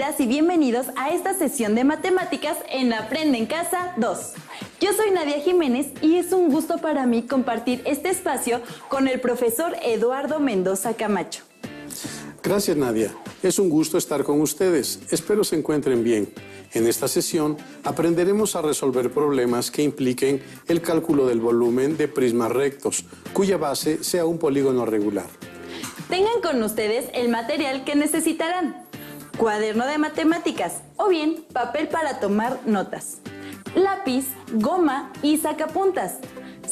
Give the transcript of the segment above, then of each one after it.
Bienvenidas y bienvenidos a esta sesión de matemáticas en Aprende en Casa 2. Yo soy Nadia Jiménez y es un gusto para mí compartir este espacio con el profesor Eduardo Mendoza Camacho. Gracias, Nadia. Es un gusto estar con ustedes. Espero se encuentren bien. En esta sesión aprenderemos a resolver problemas que impliquen el cálculo del volumen de prismas rectos, cuya base sea un polígono regular. Tengan con ustedes el material que necesitarán: cuaderno de matemáticas o bien papel para tomar notas, lápiz, goma y sacapuntas.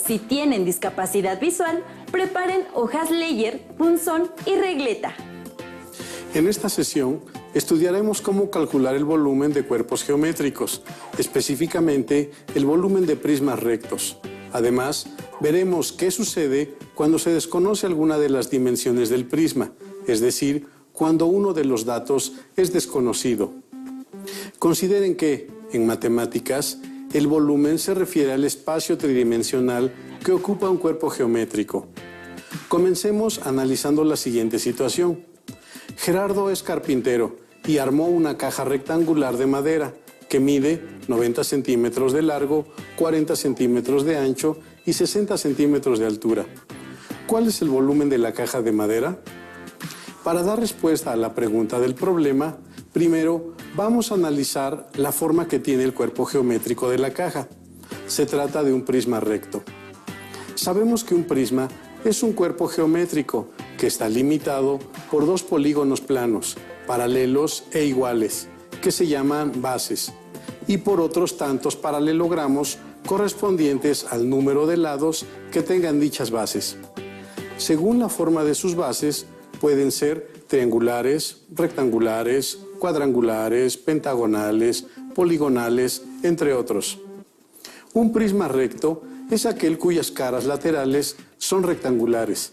Si tienen discapacidad visual, preparen hojas Leyer, punzón y regleta. En esta sesión estudiaremos cómo calcular el volumen de cuerpos geométricos, específicamente el volumen de prismas rectos. Además, veremos qué sucede cuando se desconoce alguna de las dimensiones del prisma, es decir, cuando uno de los datos es desconocido. Consideren que, en matemáticas, el volumen se refiere al espacio tridimensional que ocupa un cuerpo geométrico. Comencemos analizando la siguiente situación. Gerardo es carpintero y armó una caja rectangular de madera que mide 90 centímetros de largo, 40 centímetros de ancho y 60 centímetros de altura. ¿Cuál es el volumen de la caja de madera? Para dar respuesta a la pregunta del problema, primero vamos a analizar la forma que tiene el cuerpo geométrico de la caja. Se trata de un prisma recto. Sabemos que un prisma es un cuerpo geométrico que está limitado por dos polígonos planos, paralelos e iguales, que se llaman bases, y por otros tantos paralelogramos correspondientes al número de lados que tengan dichas bases. Según la forma de sus bases, pueden ser triangulares, rectangulares, cuadrangulares, pentagonales, poligonales, entre otros. Un prisma recto es aquel cuyas caras laterales son rectangulares.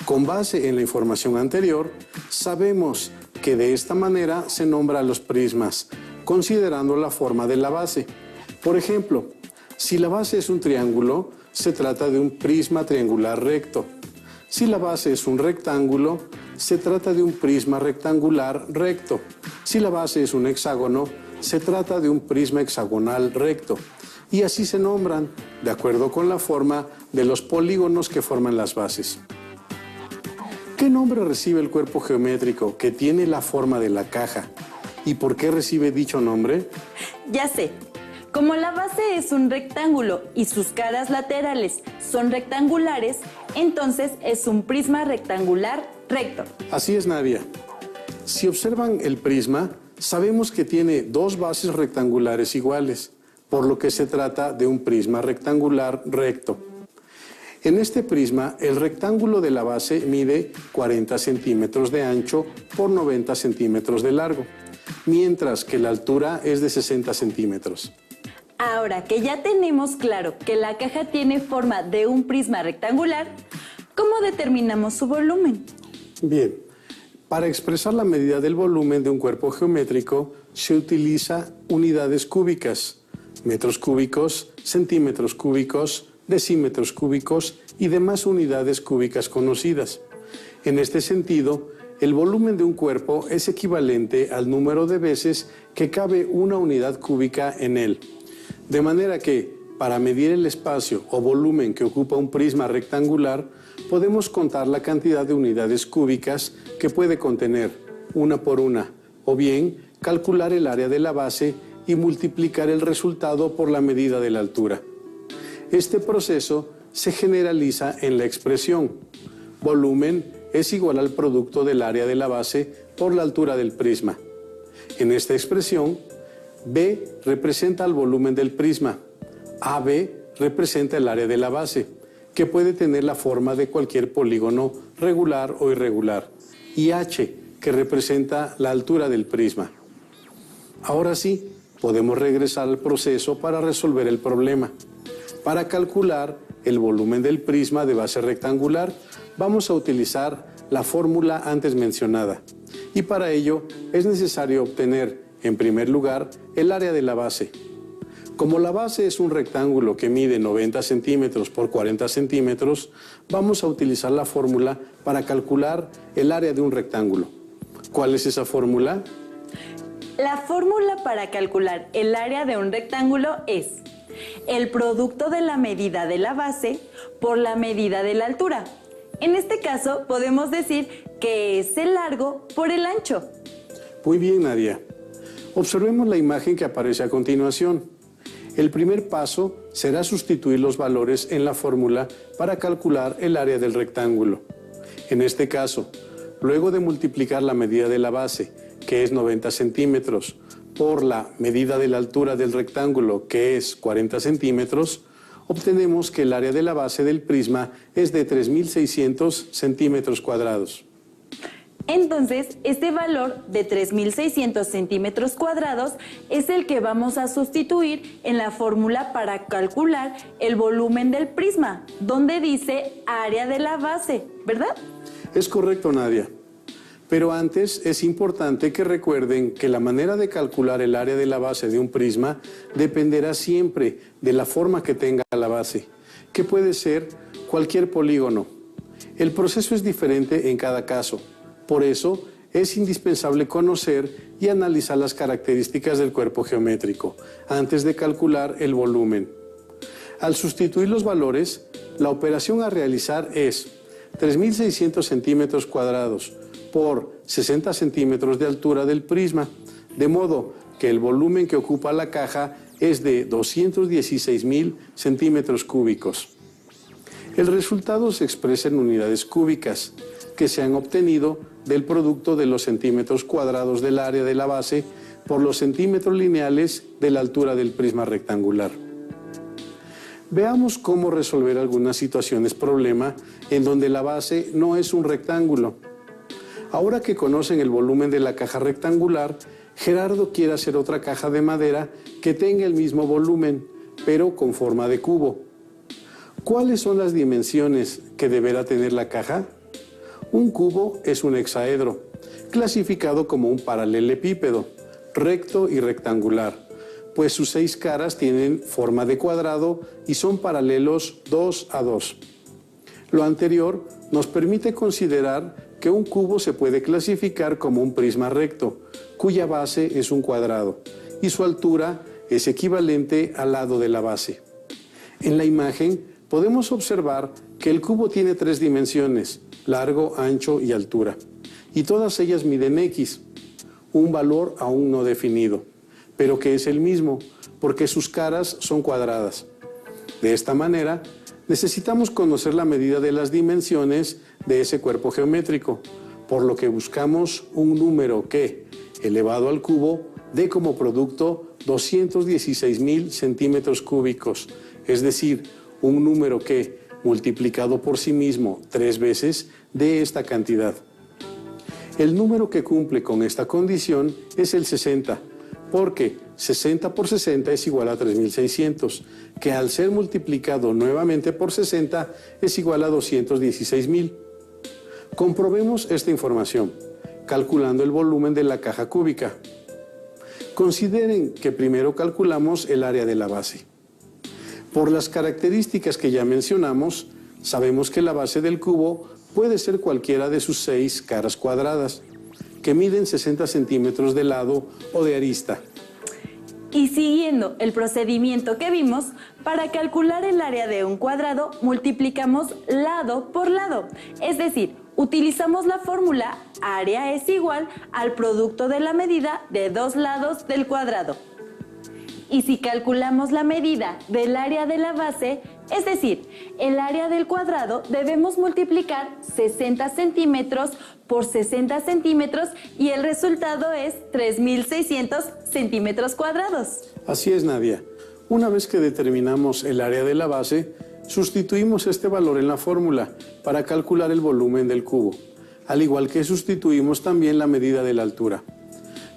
Con base en la información anterior, sabemos que de esta manera se nombran los prismas, considerando la forma de la base. Por ejemplo, si la base es un triángulo, se trata de un prisma triangular recto. Si la base es un rectángulo, se trata de un prisma rectangular recto. Si la base es un hexágono, se trata de un prisma hexagonal recto. Y así se nombran, de acuerdo con la forma de los polígonos que forman las bases. ¿Qué nombre recibe el cuerpo geométrico que tiene la forma de la caja? ¿Y por qué recibe dicho nombre? Ya sé. Como la base es un rectángulo y sus caras laterales son rectangulares, entonces es un prisma rectangular recto. Así es, Nadia. Si observan el prisma, sabemos que tiene dos bases rectangulares iguales, por lo que se trata de un prisma rectangular recto. En este prisma, el rectángulo de la base mide 40 centímetros de ancho por 90 centímetros de largo, mientras que la altura es de 60 centímetros. Ahora que ya tenemos claro que la caja tiene forma de un prisma rectangular, ¿cómo determinamos su volumen? Bien, para expresar la medida del volumen de un cuerpo geométrico se utiliza unidades cúbicas, metros cúbicos, centímetros cúbicos, decímetros cúbicos y demás unidades cúbicas conocidas. En este sentido, el volumen de un cuerpo es equivalente al número de veces que cabe una unidad cúbica en él. De manera que, para medir el espacio o volumen que ocupa un prisma rectangular, podemos contar la cantidad de unidades cúbicas que puede contener, una por una, o bien calcular el área de la base y multiplicar el resultado por la medida de la altura. Este proceso se generaliza en la expresión: volumen es igual al producto del área de la base por la altura del prisma. En esta expresión, B representa el volumen del prisma, AB representa el área de la base, que puede tener la forma de cualquier polígono regular o irregular, y H, que representa la altura del prisma. Ahora sí, podemos regresar al proceso para resolver el problema. Para calcular el volumen del prisma de base rectangular, vamos a utilizar la fórmula antes mencionada. Y para ello es necesario obtener, en primer lugar, el área de la base. Como la base es un rectángulo que mide 90 centímetros por 40 centímetros, vamos a utilizar la fórmula para calcular el área de un rectángulo. ¿Cuál es esa fórmula? La fórmula para calcular el área de un rectángulo es el producto de la medida de la base por la medida de la altura. En este caso, podemos decir que es el largo por el ancho. Muy bien, Nadia. Observemos la imagen que aparece a continuación. El primer paso será sustituir los valores en la fórmula para calcular el área del rectángulo. En este caso, luego de multiplicar la medida de la base, que es 90 centímetros, por la medida de la altura del rectángulo, que es 40 centímetros, obtenemos que el área de la base del prisma es de 3.600 centímetros cuadrados. Entonces, este valor de 3.600 centímetros cuadrados es el que vamos a sustituir en la fórmula para calcular el volumen del prisma, donde dice área de la base, ¿verdad? Es correcto, Nadia. Pero antes es importante que recuerden que la manera de calcular el área de la base de un prisma dependerá siempre de la forma que tenga la base, que puede ser cualquier polígono. El proceso es diferente en cada caso. Por eso, es indispensable conocer y analizar las características del cuerpo geométrico antes de calcular el volumen. Al sustituir los valores, la operación a realizar es 3.600 centímetros cuadrados por 60 centímetros de altura del prisma, de modo que el volumen que ocupa la caja es de 216.000 centímetros cúbicos. El resultado se expresa en unidades cúbicas, que se han obtenido del producto de los centímetros cuadrados del área de la base por los centímetros lineales de la altura del prisma rectangular. Veamos cómo resolver algunas situaciones problema en donde la base no es un rectángulo. Ahora que conocen el volumen de la caja rectangular, Gerardo quiere hacer otra caja de madera que tenga el mismo volumen, pero con forma de cubo. ¿Cuáles son las dimensiones que deberá tener la caja? Un cubo es un hexaedro, clasificado como un paralelepípedo, recto y rectangular, pues sus 6 caras tienen forma de cuadrado y son paralelos 2 a 2. Lo anterior nos permite considerar que un cubo se puede clasificar como un prisma recto, cuya base es un cuadrado, y su altura es equivalente al lado de la base. En la imagen podemos observar que el cubo tiene 3 dimensiones, largo, ancho y altura, y todas ellas miden X, un valor aún no definido, pero que es el mismo, porque sus caras son cuadradas. De esta manera, necesitamos conocer la medida de las dimensiones de ese cuerpo geométrico, por lo que buscamos un número que, elevado al cubo, dé como producto 216.000 centímetros cúbicos, es decir, un número que, multiplicado por sí mismo 3 veces, dé esta cantidad. El número que cumple con esta condición es el 60, porque 60 por 60 es igual a 3.600, que al ser multiplicado nuevamente por 60 es igual a 216.000. Comprobemos esta información, calculando el volumen de la caja cúbica. Consideren que primero calculamos el área de la base. Por las características que ya mencionamos, sabemos que la base del cubo puede ser cualquiera de sus 6 caras cuadradas, que miden 60 centímetros de lado o de arista. Y siguiendo el procedimiento que vimos, para calcular el área de un cuadrado multiplicamos lado por lado, es decir, utilizamos la fórmula área es igual al producto de la medida de 2 lados del cuadrado. Y si calculamos la medida del área de la base, es decir, el área del cuadrado, debemos multiplicar 60 centímetros por 60 centímetros y el resultado es 3.600 centímetros cuadrados. Así es, Nadia. Una vez que determinamos el área de la base, sustituimos este valor en la fórmula para calcular el volumen del cubo, al igual que sustituimos también la medida de la altura.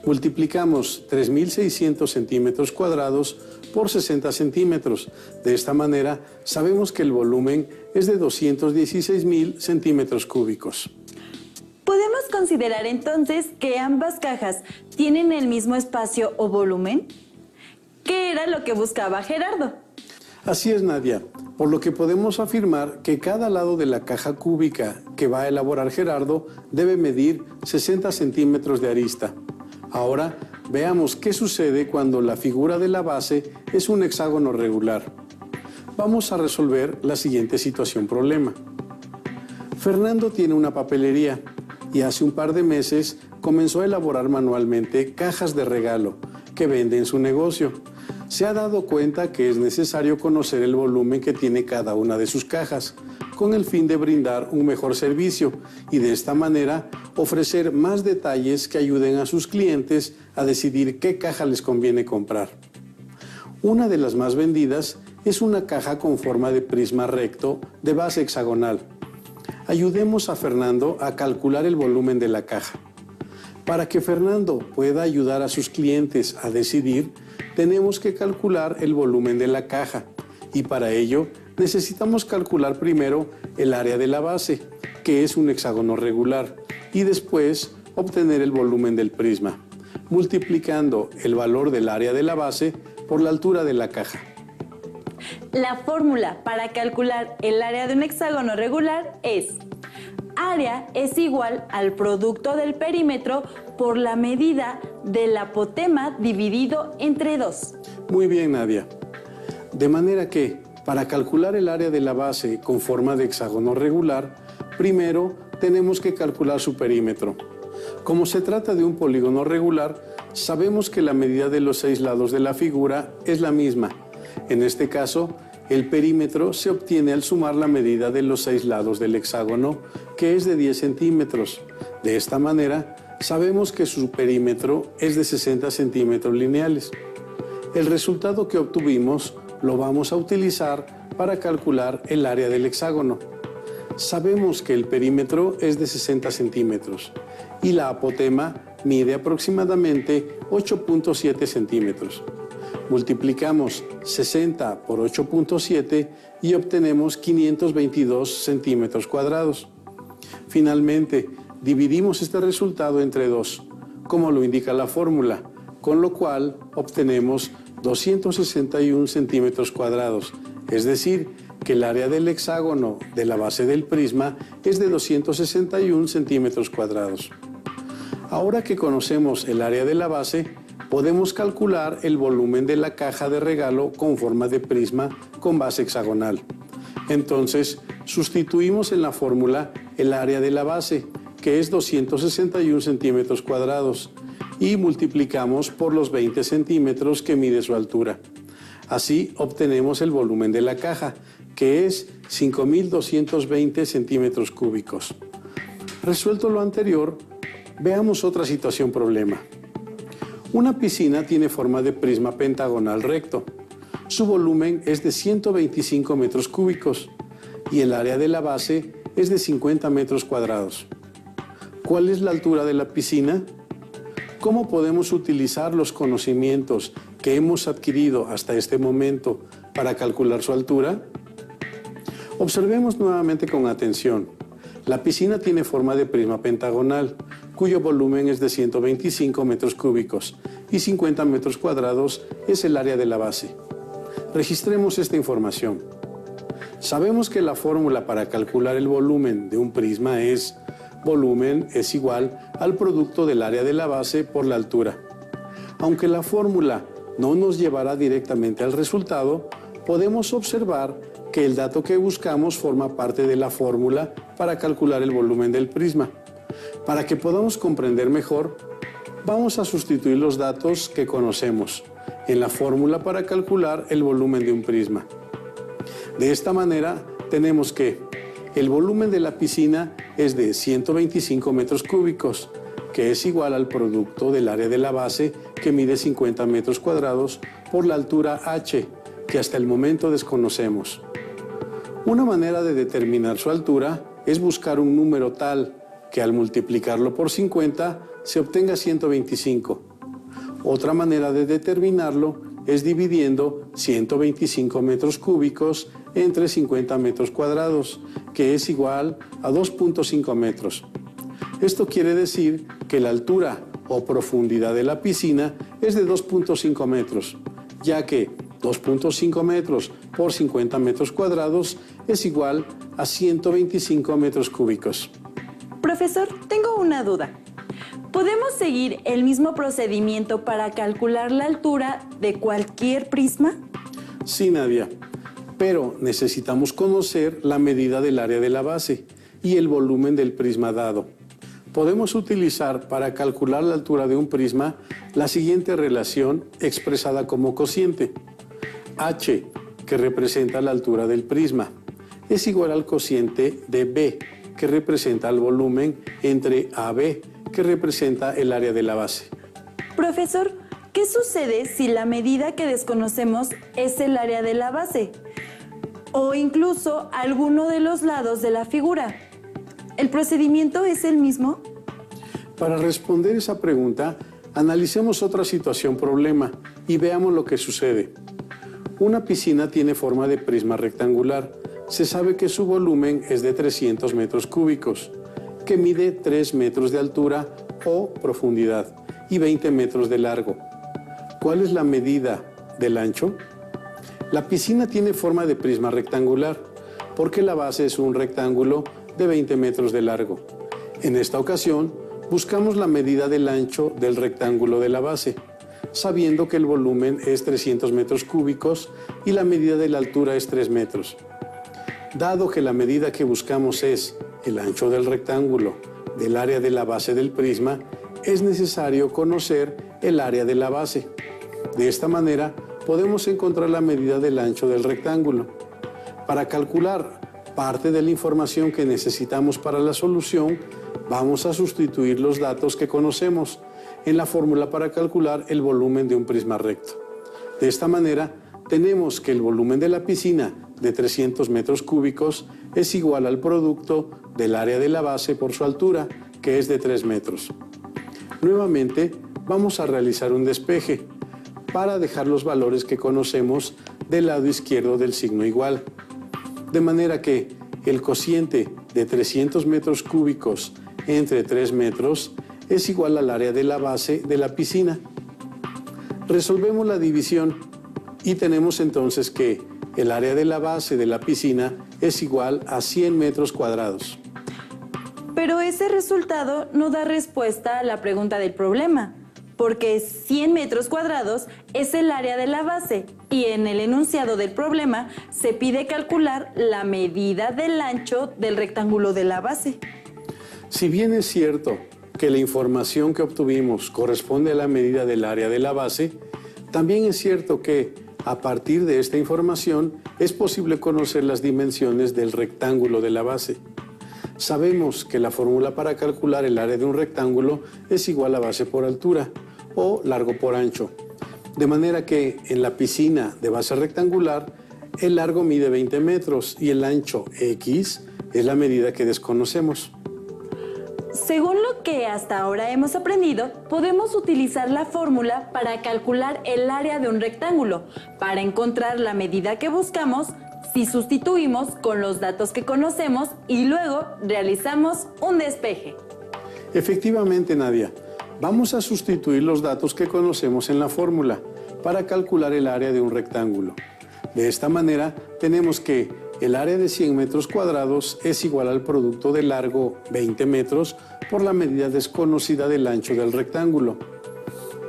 Multiplicamos 3.600 centímetros cuadrados por 60 centímetros. De esta manera, sabemos que el volumen es de 216.000 centímetros cúbicos. ¿Podemos considerar entonces que ambas cajas tienen el mismo espacio o volumen? ¿Qué era lo que buscaba Gerardo? Así es, Nadia, por lo que podemos afirmar que cada lado de la caja cúbica que va a elaborar Gerardo debe medir 60 centímetros de arista. Ahora, veamos qué sucede cuando la figura de la base es un hexágono regular. Vamos a resolver la siguiente situación-problema. Fernando tiene una papelería y hace un par de meses comenzó a elaborar manualmente cajas de regalo que vende en su negocio. Se ha dado cuenta que es necesario conocer el volumen que tiene cada una de sus cajas, con el fin de brindar un mejor servicio y de esta manera ofrecer más detalles que ayuden a sus clientes a decidir qué caja les conviene comprar. Una de las más vendidas es una caja con forma de prisma recto de base hexagonal. Ayudemos a Fernando a calcular el volumen de la caja. Para que Fernando pueda ayudar a sus clientes a decidir, tenemos que calcular el volumen de la caja y para ello necesitamos calcular primero el área de la base, que es un hexágono regular, y después obtener el volumen del prisma, multiplicando el valor del área de la base por la altura de la caja. La fórmula para calcular el área de un hexágono regular es: área es igual al producto del perímetro por la medida del apotema dividido entre 2. Muy bien, Nadia. De manera que, para calcular el área de la base con forma de hexágono regular, primero tenemos que calcular su perímetro. Como se trata de un polígono regular, sabemos que la medida de los 6 lados de la figura es la misma. En este caso, el perímetro se obtiene al sumar la medida de los 6 lados del hexágono, que es de 10 centímetros. De esta manera, sabemos que su perímetro es de 60 centímetros lineales. El resultado que obtuvimos lo vamos a utilizar para calcular el área del hexágono. Sabemos que el perímetro es de 60 centímetros y la apotema mide aproximadamente 8.7 centímetros. Multiplicamos 60 por 8.7 y obtenemos 522 centímetros cuadrados. Finalmente, dividimos este resultado entre 2, como lo indica la fórmula, con lo cual obtenemos 261 centímetros cuadrados, es decir, que el área del hexágono de la base del prisma es de 261 centímetros cuadrados. Ahora que conocemos el área de la base, podemos calcular el volumen de la caja de regalo con forma de prisma con base hexagonal. Entonces, sustituimos en la fórmula el área de la base, que es 261 centímetros cuadrados, y multiplicamos por los 20 centímetros que mide su altura. Así obtenemos el volumen de la caja, que es 5.220 centímetros cúbicos. Resuelto lo anterior, veamos otra situación-problema. Una piscina tiene forma de prisma pentagonal recto. Su volumen es de 125 metros cúbicos y el área de la base es de 50 metros cuadrados. ¿Cuál es la altura de la piscina? ¿Cómo podemos utilizar los conocimientos que hemos adquirido hasta este momento para calcular su altura? Observemos nuevamente con atención. La piscina tiene forma de prisma pentagonal, cuyo volumen es de 125 metros cúbicos y 50 metros cuadrados es el área de la base. Registremos esta información. Sabemos que la fórmula para calcular el volumen de un prisma es: volumen es igual al producto del área de la base por la altura. Aunque la fórmula no nos llevará directamente al resultado, podemos observar que el dato que buscamos forma parte de la fórmula para calcular el volumen del prisma. Para que podamos comprender mejor, vamos a sustituir los datos que conocemos en la fórmula para calcular el volumen de un prisma. De esta manera, tenemos que el volumen de la piscina es de 125 metros cúbicos, que es igual al producto del área de la base, que mide 50 metros cuadrados, por la altura h, que hasta el momento desconocemos. Una manera de determinar su altura es buscar un número tal que al multiplicarlo por 50 se obtenga 125. Otra manera de determinarlo es dividiendo 125 metros cúbicos entre 50 metros cuadrados, que es igual a 2.5 metros. Esto quiere decir que la altura o profundidad de la piscina es de 2.5 metros, ya que 2.5 metros por 50 metros cuadrados es igual a 125 metros cúbicos. Profesor, tengo una duda. ¿Podemos seguir el mismo procedimiento para calcular la altura de cualquier prisma? Sí, Nadia, pero necesitamos conocer la medida del área de la base y el volumen del prisma dado. Podemos utilizar para calcular la altura de un prisma la siguiente relación expresada como cociente. H, que representa la altura del prisma, es igual al cociente de B, que representa el volumen, entre AB, que representa el área de la base. Profesor, ¿qué sucede si la medida que desconocemos es el área de la base? O incluso alguno de los lados de la figura. ¿El procedimiento es el mismo? Para responder esa pregunta, analicemos otra situación problema y veamos lo que sucede. Una piscina tiene forma de prisma rectangular. Se sabe que su volumen es de 300 metros cúbicos, que mide 3 metros de altura o profundidad y 20 metros de largo. ¿Cuál es la medida del ancho? La piscina tiene forma de prisma rectangular, porque la base es un rectángulo de 20 metros de largo. En esta ocasión, buscamos la medida del ancho del rectángulo de la base, sabiendo que el volumen es 300 metros cúbicos y la medida de la altura es 3 metros. Dado que la medida que buscamos es el ancho del rectángulo del área de la base del prisma, es necesario conocer el área de la base. De esta manera, podemos encontrar la medida del ancho del rectángulo. Para calcular parte de la información que necesitamos para la solución, vamos a sustituir los datos que conocemos en la fórmula para calcular el volumen de un prisma recto. De esta manera, tenemos que el volumen de la piscina de 300 metros cúbicos es igual al producto del área de la base por su altura, que es de 3 metros. Nuevamente, vamos a realizar un despeje para dejar los valores que conocemos del lado izquierdo del signo igual. De manera que el cociente de 300 metros cúbicos entre 3 metros es igual al área de la base de la piscina. Resolvemos la división y tenemos entonces que el área de la base de la piscina es igual a 100 metros cuadrados. Pero ese resultado no da respuesta a la pregunta del problema, porque 100 metros cuadrados es el área de la base y en el enunciado del problema se pide calcular la medida del ancho del rectángulo de la base. Si bien es cierto que la información que obtuvimos corresponde a la medida del área de la base, también es cierto que a partir de esta información es posible conocer las dimensiones del rectángulo de la base. Sabemos que la fórmula para calcular el área de un rectángulo es igual a base por altura o largo por ancho. De manera que en la piscina de base rectangular el largo mide 20 metros y el ancho X es la medida que desconocemos. Según lo que hasta ahora hemos aprendido, podemos utilizar la fórmula para calcular el área de un rectángulo, para encontrar la medida que buscamos si sustituimos con los datos que conocemos y luego realizamos un despeje. Efectivamente, Nadia, vamos a sustituir los datos que conocemos en la fórmula para calcular el área de un rectángulo. De esta manera, tenemos que el área de 100 metros cuadrados es igual al producto de largo 20 metros por la medida desconocida del ancho del rectángulo.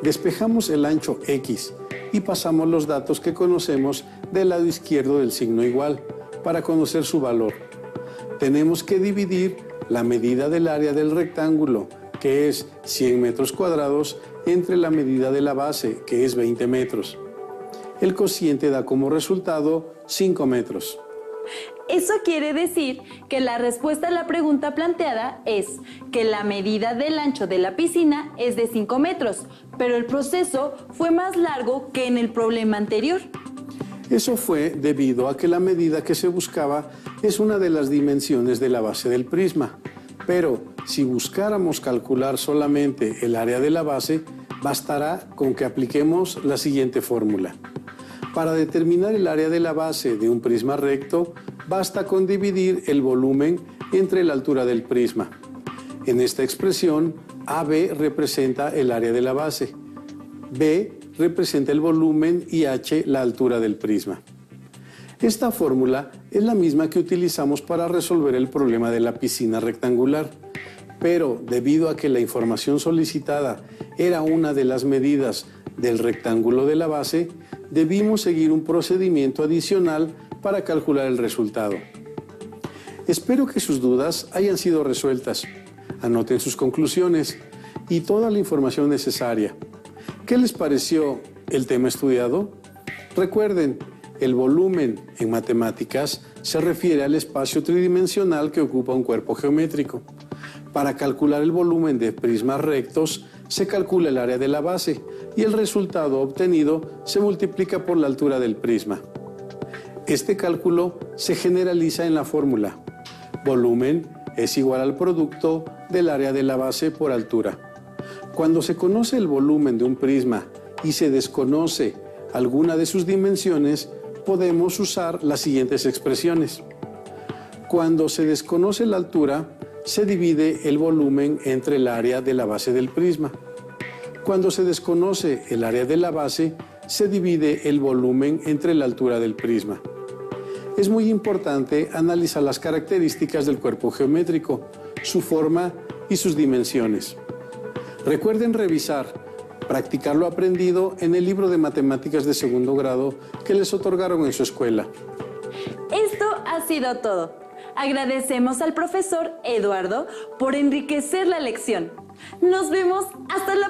Despejamos el ancho X y pasamos los datos que conocemos del lado izquierdo del signo igual para conocer su valor. Tenemos que dividir la medida del área del rectángulo, que es 100 metros cuadrados, entre la medida de la base, que es 20 metros. El cociente da como resultado 5 metros. Eso quiere decir que la respuesta a la pregunta planteada es que la medida del ancho de la piscina es de 5 metros, pero el proceso fue más largo que en el problema anterior. Eso fue debido a que la medida que se buscaba es una de las dimensiones de la base del prisma. Pero si buscáramos calcular solamente el área de la base, bastará con que apliquemos la siguiente fórmula. Para determinar el área de la base de un prisma recto, basta con dividir el volumen entre la altura del prisma. En esta expresión, AB representa el área de la base, B representa el volumen y H la altura del prisma. Esta fórmula es la misma que utilizamos para resolver el problema de la piscina rectangular, pero debido a que la información solicitada era una de las medidas del rectángulo de la base, debimos seguir un procedimiento adicional para calcular el resultado. Espero que sus dudas hayan sido resueltas. Anoten sus conclusiones y toda la información necesaria. ¿Qué les pareció el tema estudiado? Recuerden, el volumen en matemáticas se refiere al espacio tridimensional que ocupa un cuerpo geométrico. Para calcular el volumen de prismas rectos, se calcula el área de la base y el resultado obtenido se multiplica por la altura del prisma. Este cálculo se generaliza en la fórmula. Volumen es igual al producto del área de la base por altura. Cuando se conoce el volumen de un prisma y se desconoce alguna de sus dimensiones, podemos usar las siguientes expresiones. Cuando se desconoce la altura, se divide el volumen entre el área de la base del prisma. Cuando se desconoce el área de la base, se divide el volumen entre la altura del prisma. Es muy importante analizar las características del cuerpo geométrico, su forma y sus dimensiones. Recuerden revisar, practicar lo aprendido en el libro de matemáticas de segundo grado que les otorgaron en su escuela. Esto ha sido todo. Agradecemos al profesor Eduardo por enriquecer la lección. Nos vemos hasta la próxima.